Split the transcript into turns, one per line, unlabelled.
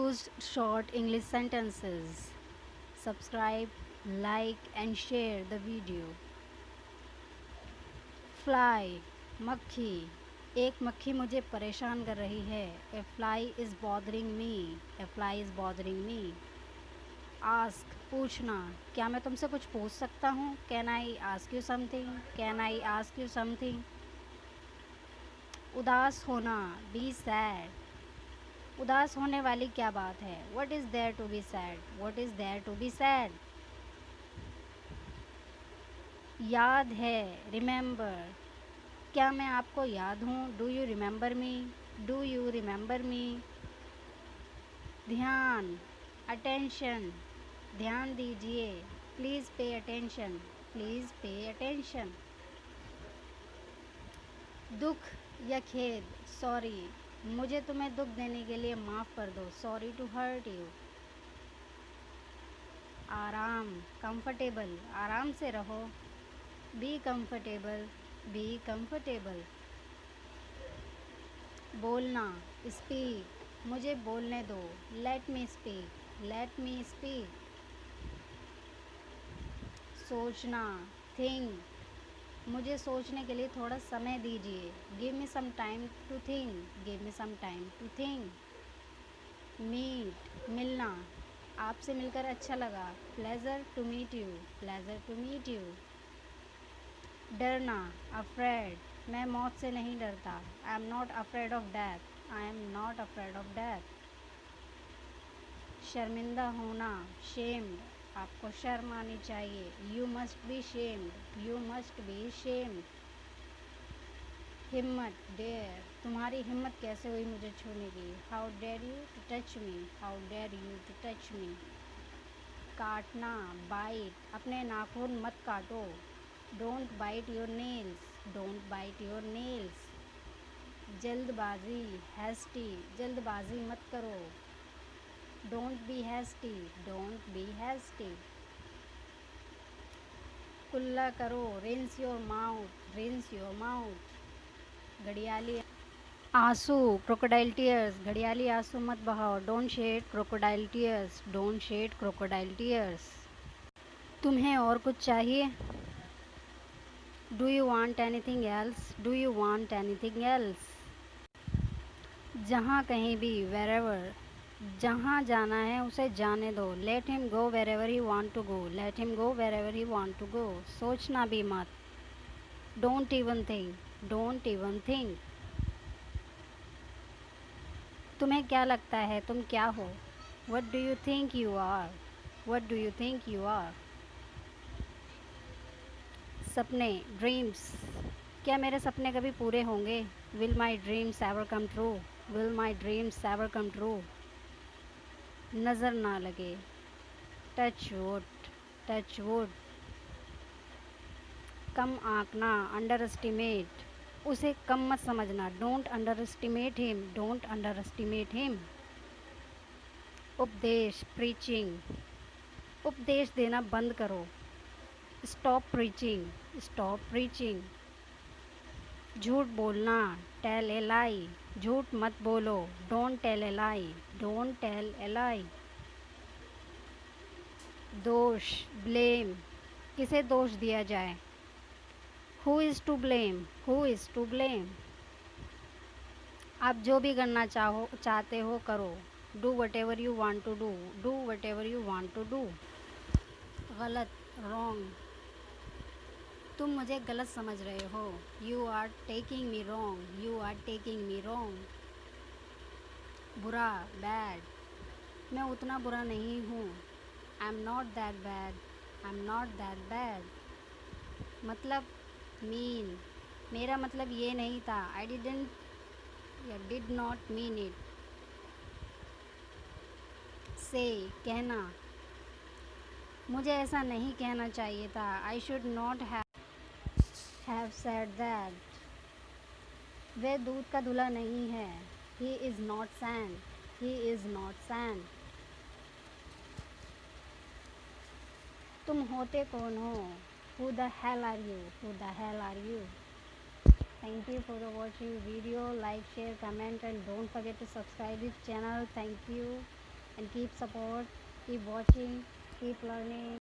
used short English sentences. Subscribe, like and share the video. Fly, मक्खी. एक मक्खी मुझे परेशान कर रही है. A fly is bothering me. A fly is bothering me. Ask, पूछना. क्या मैं तुमसे कुछ पूछ सकता हूँ? Can I ask you something? Can I ask you something? उदास होना. Be sad. उदास होने वाली क्या बात है? What is there to be sad? What is there to be sad? याद है. Remember. क्या मैं आपको याद हूँ? Do you remember me? Do you remember me? ध्यान. Attention. ध्यान दीजिए. Please pay attention. Please pay attention. दुख या खेद. Sorry. मुझे तुम्हें दुख देने के लिए माफ़ कर दो. Sorry to hurt you. आराम. Comfortable. आराम से रहो. Be comfortable. Be comfortable. बोलना. Speak. मुझे बोलने दो. Let me speak. Let me speak. सोचना. Think. मुझे सोचने के लिए थोड़ा समय दीजिए. Give me some time to think. Give me some time to think. Meet. मिलना. आपसे मिलकर अच्छा लगा. Pleasure to meet you. Pleasure to meet you. डरना. Afraid. मैं मौत से नहीं डरता. I am not afraid of death. I am not afraid of death. शर्मिंदा होना. Shamed. आपको शर्म आनी चाहिए. You must be shamed. You must be shamed. हिम्मत. Dare. तुम्हारी हिम्मत कैसे हुई मुझे छूने की? How dare you to touch me? How dare you to touch me? काटना. Bite. अपने नाखून मत काटो. Don't bite your nails. Don't bite your nails. जल्दबाजी. Hasty. जल्दबाजी मत करो. Don't be hasty. Don't be hasty. कुल्ला करो. Rinse your mouth. Rinse your mouth. घड़ियाली आंसू. Crocodile tears. घड़ियाली आंसू मत बहाओ. Don't shed crocodile tears. Don't shed crocodile tears. तुम्हें और कुछ चाहिए? Do you want anything else? Do you want anything else? जहाँ कहीं भी. Wherever. जहाँ जाना है उसे जाने दो. Let him go wherever he want to go. Let him go wherever he want to go. सोचना भी मत. Don't even think. Don't even think. तुम्हें क्या लगता है तुम क्या हो? What do you think you are? What do you think you are? सपने. Dreams. क्या मेरे सपने कभी पूरे होंगे? Will my dreams ever come true? Will my dreams ever come true? नज़र ना लगे. Touch wood. Touch wood. कम आंकना. Underestimate. उसे कम मत समझना. Don't underestimate him. Don't underestimate him. उपदेश. Preaching. उपदेश देना बंद करो. Stop preaching. Stop preaching. झूठ बोलना. Tell a lie. झूठ मत बोलो. Don't tell a lie. Don't tell a lie. दोष. Blame. किसे दोष दिया जाए? Who is to blame? Who is to blame? आप जो भी करना चाहते हो करो. Do whatever you want to do. Do whatever you want to do. गलत. Wrong. तुम मुझे गलत समझ रहे हो. You are taking me wrong. You are taking me wrong. बुरा. Bad. मैं उतना बुरा नहीं हूँ. I'm not that bad. I'm not that bad. मतलब. Mean. मेरा मतलब ये नहीं था. I did not mean it. Say. कहना. मुझे ऐसा नहीं कहना चाहिए था. I should not have said that. वह दूध का धुला नहीं है. He is not sand. He is not sand. तुम होते कौन हो? Who the hell are you? Who the hell are you? Thank you for the watching video. Like, share, comment and don't forget to subscribe this channel. Thank you. and keep support, keep watching, keep learning.